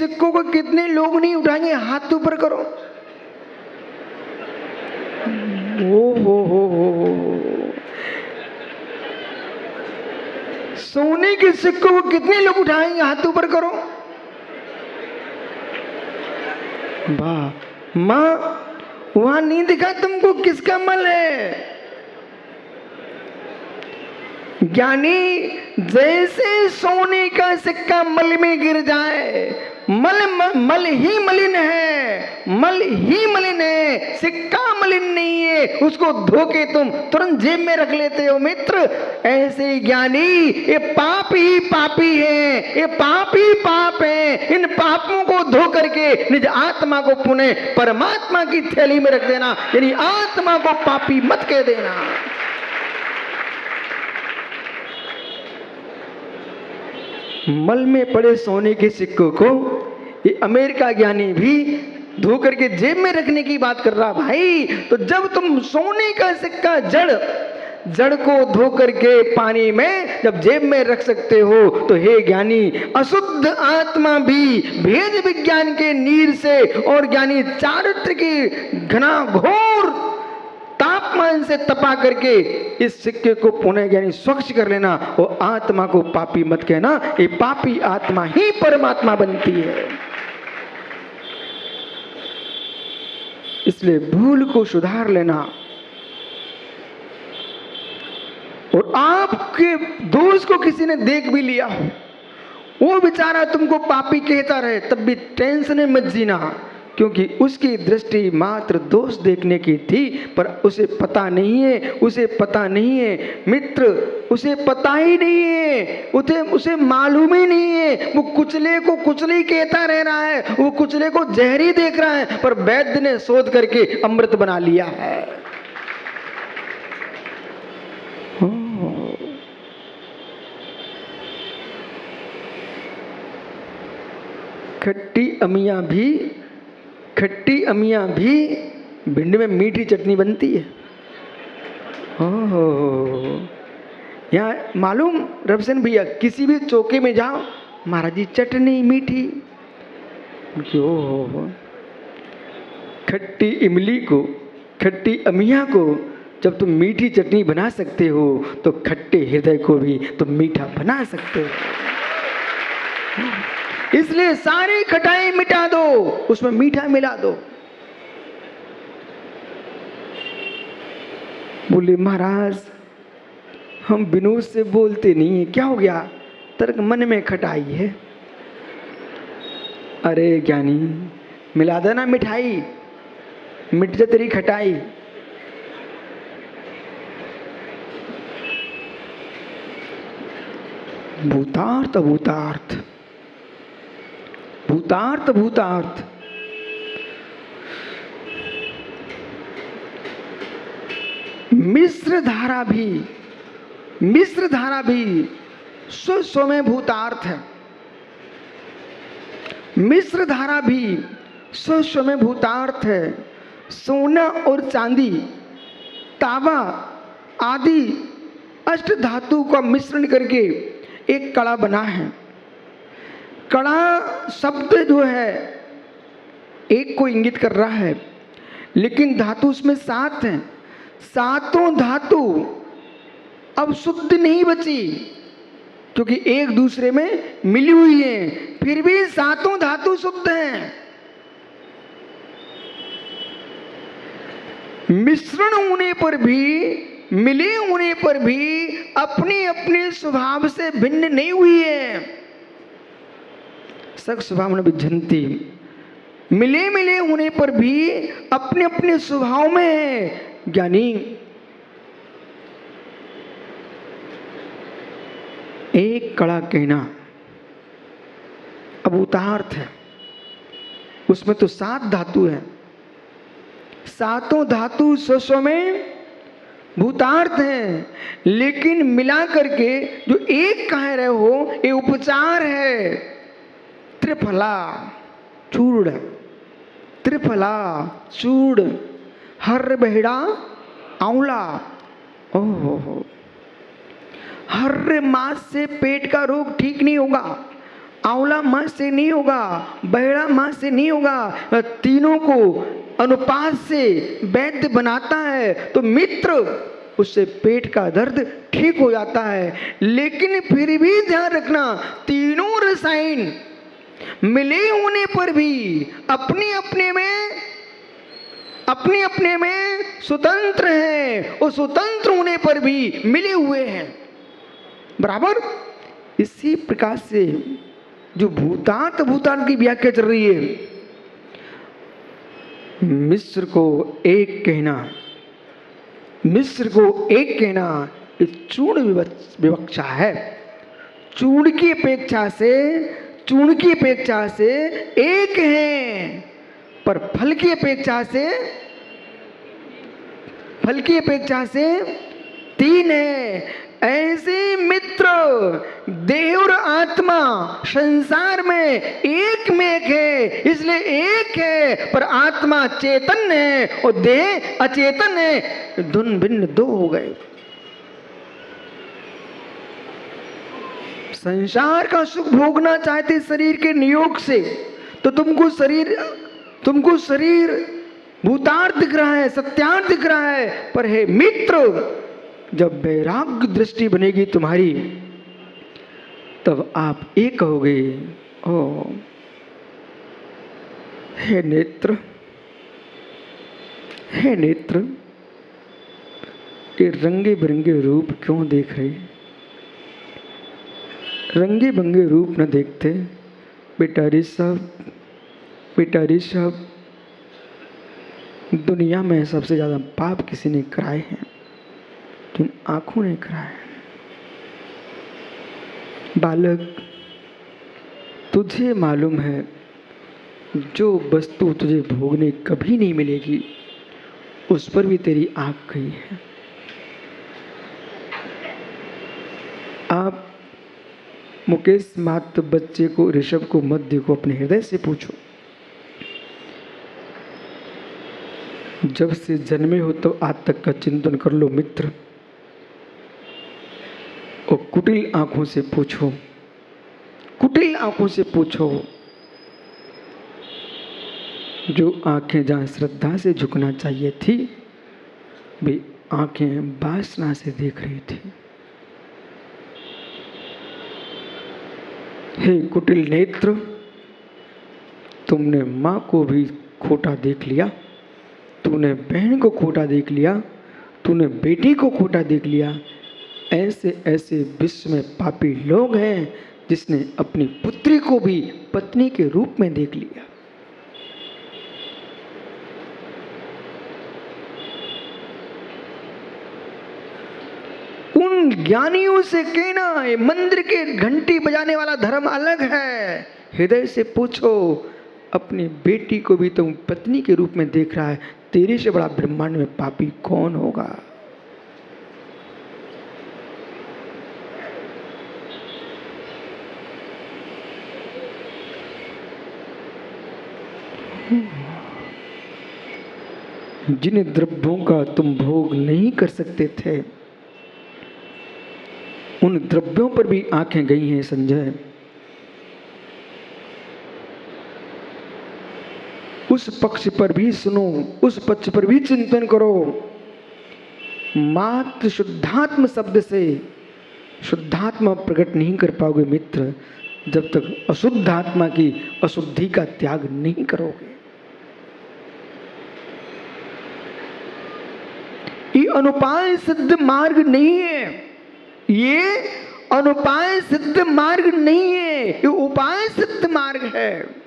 सिक्कों को कितने लोग नहीं उठाएंगे? हाथ ऊपर करो। हो। सोने के सिक्कों को कितने लोग उठाएंगे? हाथ ऊपर करो। वाह मां, वहां नहीं दिखा तुमको किसका मल है? ज्ञानी जैसे सोने का सिक्का मल में गिर जाए, मल ही मलिन है, मल ही मलिन है, सिक्का मलिन नहीं है, उसको धो के तुम तुरंत जेब में रख लेते हो मित्र। ऐसे ज्ञानी ये पाप ही पापी है, ये पाप ही पाप है। इन पापों को धो करके निज आत्मा को पुनः परमात्मा की थैली में रख देना, यानी आत्मा को पापी मत कह देना। मल में पड़े सोने के सिक्कों को ये अमेरिका ज्ञानी भी धो करके जेब में रखने की बात कर रहा भाई। तो जब तुम सोने का सिक्का जड़ को धो करके पानी में जब जेब में रख सकते हो, तो हे ज्ञानी, अशुद्ध आत्मा भी भेद विज्ञान के नीर से और ज्ञानी चारित्र की घना घोर तापमान से तपा करके इस सिक्के को पुनः यानी स्वच्छ कर लेना। वो आत्मा को पापी मत कहना, ये पापी आत्मा ही परमात्मा बनती है। इसलिए भूल को सुधार लेना। और आपके दोस्त को किसी ने देख भी लिया हो, वो बेचारा तुमको पापी कहता रहे, तब भी टेंशन में मत जीना, क्योंकि उसकी दृष्टि मात्र दोष देखने की थी, पर उसे पता नहीं है, उसे पता नहीं है मित्र, उसे पता ही नहीं है, उसे मालूम ही नहीं है। वो कुचले को कुचले कहता रह रहा है, वो कुचले को जहरी देख रहा है, पर वैद्य ने शोध करके अमृत बना लिया है। खट्टी अमियां भी भिंड में मीठी चटनी बनती है। ओह, यहाँ मालूम रवसन भैया, किसी भी चौके में जाओ, महाराज जी चटनी मीठी। ओह, खट्टी इमली को, खट्टी अमिया को जब तुम मीठी चटनी बना सकते हो, तो खट्टे हृदय को भी तुम मीठा बना सकते हो। इसलिए सारी खटाई मिटा दो, उसमें मीठा मिला दो। बोले महाराज हम विनोद से बोलते नहीं है, क्या हो गया? तर्क मन में खटाई है। अरे ज्ञानी, मिला देना मिठाई, मिट जा तेरी खटाई। भूतार्थ भूतार्थ भूतार्थ भूतार्थ, मिश्र धारा भी स्व में भूतार्थ है। मिश्र धारा भी स्व में भूतार्थ है। सोना और चांदी, तांबा आदि अष्ट धातु का मिश्रण करके एक कड़ा बना है। कड़ा शब्द जो है एक को इंगित कर रहा है, लेकिन धातु उसमें 7 हैं। सातों धातु अब शुद्ध नहीं बची, क्योंकि एक दूसरे में मिली हुई हैं, फिर भी सातों धातु शुद्ध हैं। मिश्रण होने पर भी, मिले होने पर भी अपने अपने स्वभाव से भिन्न नहीं हुई है। सख स्वभाव में विझंती, मिले मिले होने पर भी अपने अपने स्वभाव में है। ज्ञानी एक कड़ा कहना अब उतार्थ है, उसमें तो 7 धातु है। सातों धातु स्व में भूतार्थ हैं, लेकिन मिला करके जो एक कह रहे हो, ये उपचार है। त्रिफला चूर्ण, त्रिफला चूर्ण, हर बहेड़ा आंवला। ओहो, हर मास से पेट का रोग ठीक नहीं होगा। आंवला माँ से नहीं होगा, बहेड़ा माँ से नहीं होगा, तीनों को अनुपात से वैद्य बनाता है तो मित्र उससे पेट का दर्द ठीक हो जाता है। लेकिन फिर भी ध्यान रखना, तीनों रसायन मिले होने पर भी अपने अपने में स्वतंत्र हैं और स्वतंत्र होने पर भी मिले हुए हैं बराबर। इसी प्रकार से जो भूतार्थ की व्याख्या चल रही है, मिस्र को एक कहना इस चूर्ण विवक्षा है। चूर्ण की अपेक्षा से एक है, पर फल की अपेक्षा से तीन है। ऐसे मित्र देह और आत्मा संसार में एक है, इसलिए एक है, पर आत्मा चेतन है और देह अचेतन है, धुन भिन्न दो हो गए। संसार का सुख भोगना चाहते शरीर के नियोग से, तो तुमको शरीर भूतार्थ दिख रहा है, सत्यार्थ दिख रहा है, पर है मित्र जब वैराग्य दृष्टि बनेगी तुम्हारी, तब आप एक कहोगे, ओ हे नेत्र, ये रंगे बिरंगे रूप क्यों देख रहे? रंगे बिरंगे रूप न देखते बेटा ऋषभ, दुनिया में सबसे ज्यादा पाप किसी ने कराए हैं, जिन आंखों ने कराए। बालक, तुझे मालूम है जो वस्तु तुझे भोगने कभी नहीं मिलेगी, उस पर भी तेरी आंख गई है। आप मुकेश मात्र बच्चे को, ऋषभ को मत देखो, अपने हृदय से पूछो, जब से जन्मे हो तो आज तक का चिंतन कर लो मित्र, और कुटिल आंखों से पूछो, जो आंखें जहां श्रद्धा से झुकना चाहिए थी, वे आंखें वासना से देख रही थी। हे कुटिल नेत्र, तुमने माँ को भी खोटा देख लिया, तूने बहन को खोटा देख लिया, तूने बेटी को खोटा देख लिया। ऐसे विश्व में पापी लोग हैं जिसने अपनी पुत्री को भी पत्नी के रूप में देख लिया। उन ज्ञानियों से कहना है मंदिर के घंटी बजाने वाला धर्म अलग है। हृदय से पूछो, अपनी बेटी को भी तुम पत्नी के रूप में देख रहा है, तेरे से बड़ा ब्रह्मांड में पापी कौन होगा? जिन द्रव्यों का तुम भोग नहीं कर सकते थे, उन द्रव्यों पर भी आंखें गई हैं संजय। उस पक्ष पर भी सुनो, उस पक्ष पर भी चिंतन करो। मात्र शुद्धात्म शब्द से शुद्धात्मा प्रकट नहीं कर पाओगे मित्र, जब तक अशुद्ध आत्मा की अशुद्धि का त्याग नहीं करोगे। ये अनुपाय सिद्ध मार्ग नहीं है, ये अनुपाय सिद्ध मार्ग नहीं है, ये उपाय सिद्ध मार्ग है।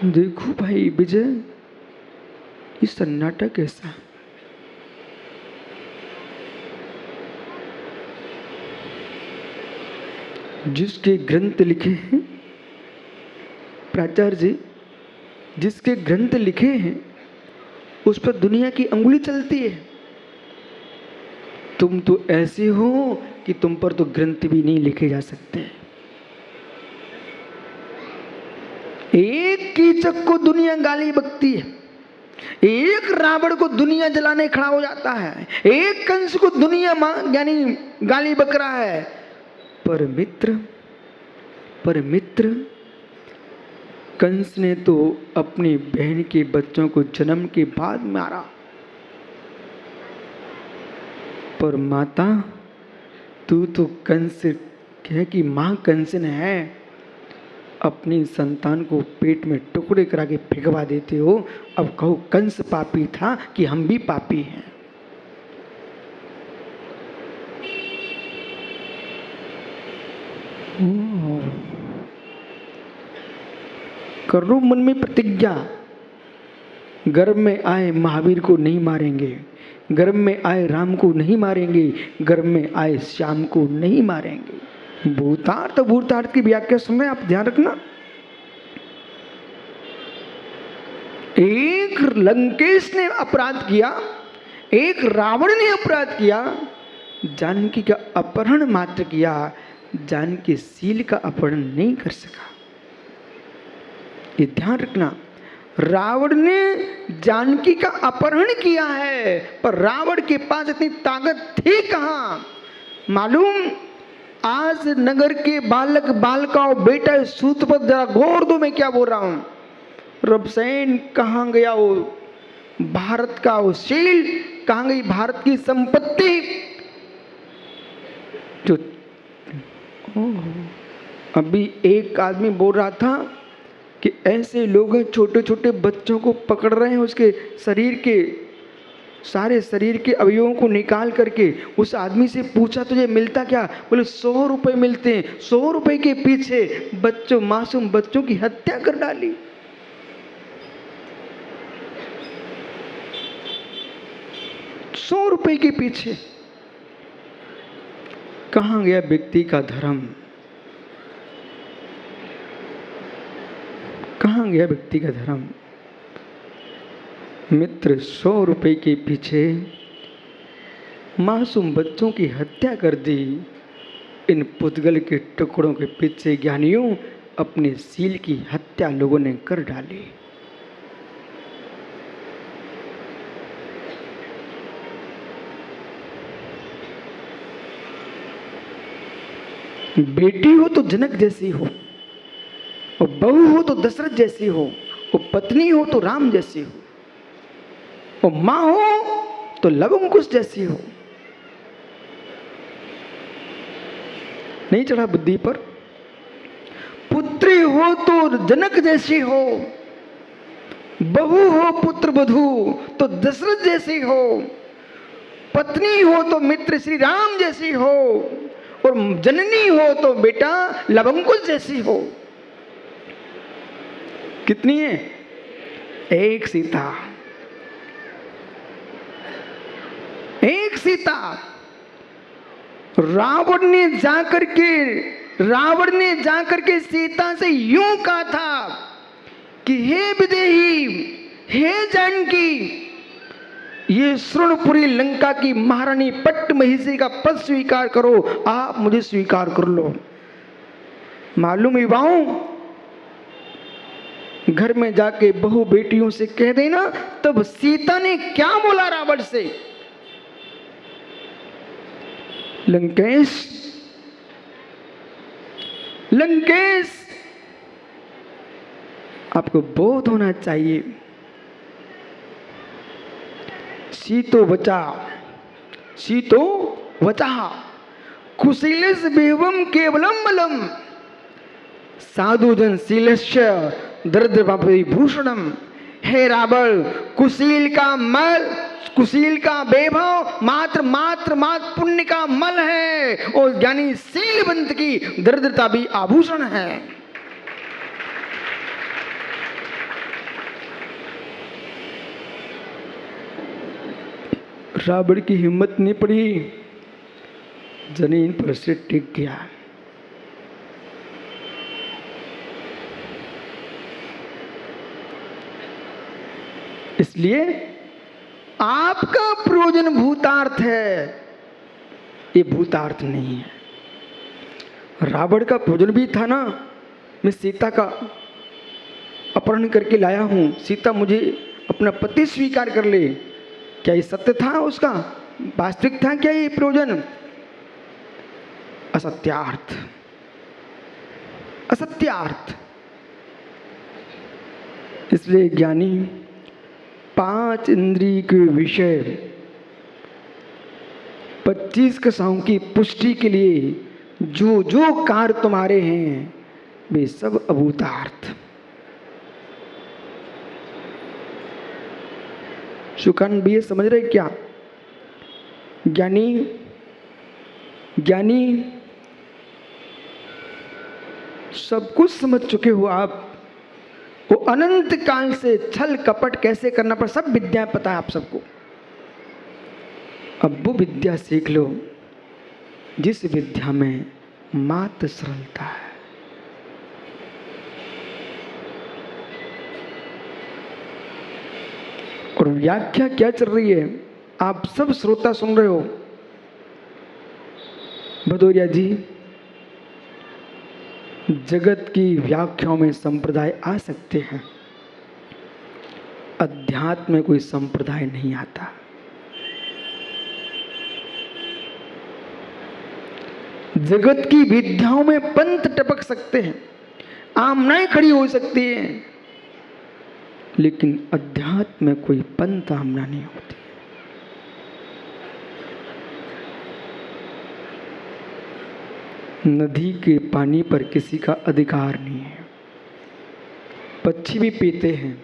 देखो भाई विजय, ये सन्नाटा कैसा? जिसके ग्रंथ लिखे हैं प्राचार्य जी, जिसके ग्रंथ लिखे हैं उस पर दुनिया की अंगुली चलती है। तुम तो ऐसे हो कि तुम पर तो ग्रंथ भी नहीं लिखे जा सकते। एक कीचक को दुनिया गाली बकती है, एक रावण को दुनिया जलाने खड़ा हो जाता है, एक कंस को दुनिया यानी गाली बक रहा है, पर मित्र कंस ने तो अपनी बहन के बच्चों को जन्म के बाद मारा, पर माता तू तो कंस कह कि मां कंसन है, अपनी संतान को पेट में टुकड़े करा के फेंकवा देते हो। अब कहो कंस पापी था कि हम भी पापी हैं। करो मन में प्रतिज्ञा, गर्भ में आए महावीर को नहीं मारेंगे, गर्भ में आए राम को नहीं मारेंगे, गर्भ में आए श्याम को नहीं मारेंगे। भूतार्थ की व्याख्या सुन आप ध्यान रखना। एक लंकेश ने अपराध किया, एक रावण ने अपराध किया, जानकी का अपहरण मात्र किया, जानकी सील का अपहरण नहीं कर सका। ये ध्यान रखना, रावण ने जानकी का अपहरण किया है, पर रावण के पास इतनी ताकत थी कहां मालूम। आज नगर के बालक बालिकाओं बेटा सूतपत जरा गौर दो मैं क्या बोल रहा हूं। रबसैन कहां गया वो भारत का वो शील, कहां गई भारत की संपत्ति। जो अभी एक आदमी बोल रहा था कि ऐसे लोग हैं छोटे छोटे बच्चों को पकड़ रहे हैं, उसके शरीर के सारे शरीर के अवयवों को निकाल करके। उस आदमी से पूछा तुझे मिलता क्या, बोले 100 रुपए मिलते हैं। 100 रुपए के पीछे बच्चों, मासूम बच्चों की हत्या कर डाली। ₹100 के पीछे कहां गया व्यक्ति का धर्म, कहां गया व्यक्ति का धर्म। मित्र 100 रुपए के पीछे मासूम बच्चों की हत्या कर दी। इन पुतगल के टुकड़ों के पीछे ज्ञानियों अपने सील की हत्या लोगों ने कर डाली। बेटी हो तो जनक जैसी हो, और बहू हो तो दशरथ जैसी हो, और पत्नी हो तो राम जैसी हो, और मां हो तो लवकुश जैसी हो। नहीं चढ़ा बुद्धि पर। पुत्री हो तो जनक जैसी हो, बहू हो पुत्र वधू तो दशरथ जैसी हो, पत्नी हो तो मित्र श्री राम जैसी हो, और जननी हो तो बेटा लवकुश जैसी हो। कितनी है? एक सीता, एक सीता। रावण ने जाकर के सीता से यूं कहा था कि हे विदेही, हे जानकी, ये श्रृणपुरी लंका की महारानी पट्ट महिषी का पद स्वीकार करो, आप मुझे स्वीकार कर लो। मालूम युवाओं, घर में जाके बहू बेटियों से कह देना, तब सीता ने क्या बोला रावण से, लंकेश, लंकेश आपको बोध होना चाहिए। सीतो वचा कुशीलस बेवम केवलम बलम साधुजन शीलस्य दरिद्र भूषणम। हे रावण, कुशील का वैभव मात्र पुण्य का मल है, और ज्ञानी शीलवंत की दरिद्रता भी आभूषण है। रावण की हिम्मत नहीं पड़ी, जमीन पर से टिक गया। इसलिए आपका प्रयोजन भूतार्थ है, ये भूतार्थ नहीं है। रावण का प्रयोजन भी था ना, मैं सीता का अपहरण करके लाया हूं, सीता मुझे अपना पति स्वीकार कर ले। क्या ये सत्य था उसका? वास्तविक था क्या ये प्रयोजन? असत्यार्थ, असत्यार्थ। इसलिए ज्ञानी 5 इंद्रिय के विषय 25 कसाओं की पुष्टि के लिए जो जो कार्य तुम्हारे हैं वे सब अभूतार्थ। सुकान भी ये समझ रहे क्या? ज्ञानी सब कुछ समझ चुके हो आप। वो अनंत काल से छल कपट कैसे करना पर सब विद्या पता है आप सबको। अब वो विद्या सीख लो जिस विद्या में मात्र सरलता है। और व्याख्या क्या चल रही है? आप सब श्रोता सुन रहे हो। भदौरिया जी, जगत की व्याख्याओं में संप्रदाय आ सकते हैं, अध्यात्म में कोई संप्रदाय नहीं आता। जगत की विद्याओं में पंथ टपक सकते हैं, आमनाएं खड़ी हो सकती हैं, लेकिन अध्यात्म में कोई पंथ आमना नहीं होती। नदी के पानी पर किसी का अधिकार नहीं है। पक्षी भी पीते हैं,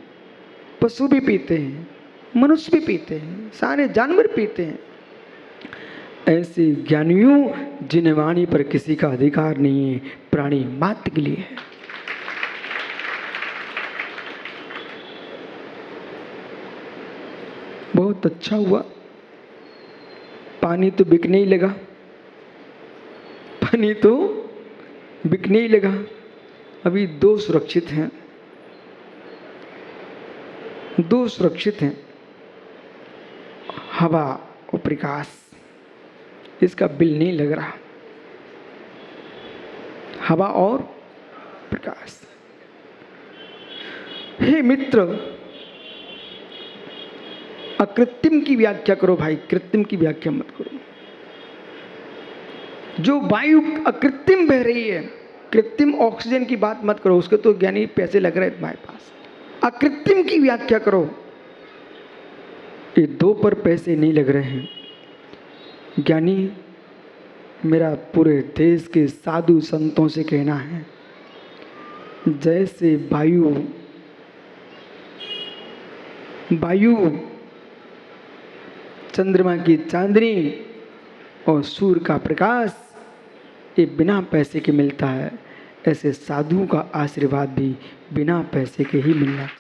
पशु भी पीते हैं, मनुष्य भी पीते हैं, सारे जानवर पीते हैं। ऐसे ज्ञानियों जिन वाणी पर किसी का अधिकार नहीं है, प्राणी मात्र के लिए है। बहुत अच्छा हुआ, पानी तो बिकने ही लगा, पानी तो बिकने ही लगा। अभी 2 सुरक्षित हैं, 2 सुरक्षित हैं, हवा और प्रकाश। इसका बिल नहीं लग रहा, हवा और प्रकाश। हे मित्र, अकृत्रिम की व्याख्या करो भाई, कृत्रिम की व्याख्या मत करो। जो वायु अकृत्रिम बह रही है, कृत्रिम ऑक्सीजन की बात मत करो, उसके तो ज्ञानी पैसे लग रहे हैं तुम्हारे पास। अकृत्रिम की व्याख्या करो। ये 2 पर पैसे नहीं लग रहे हैं। ज्ञानी, मेरा पूरे देश के साधु संतों से कहना है, जैसे वायु चंद्रमा की चांदनी और सूर्य का प्रकाश ये बिना पैसे के मिलता है, ऐसे साधुओं का आशीर्वाद भी बिना पैसे के ही मिलना चाहिए।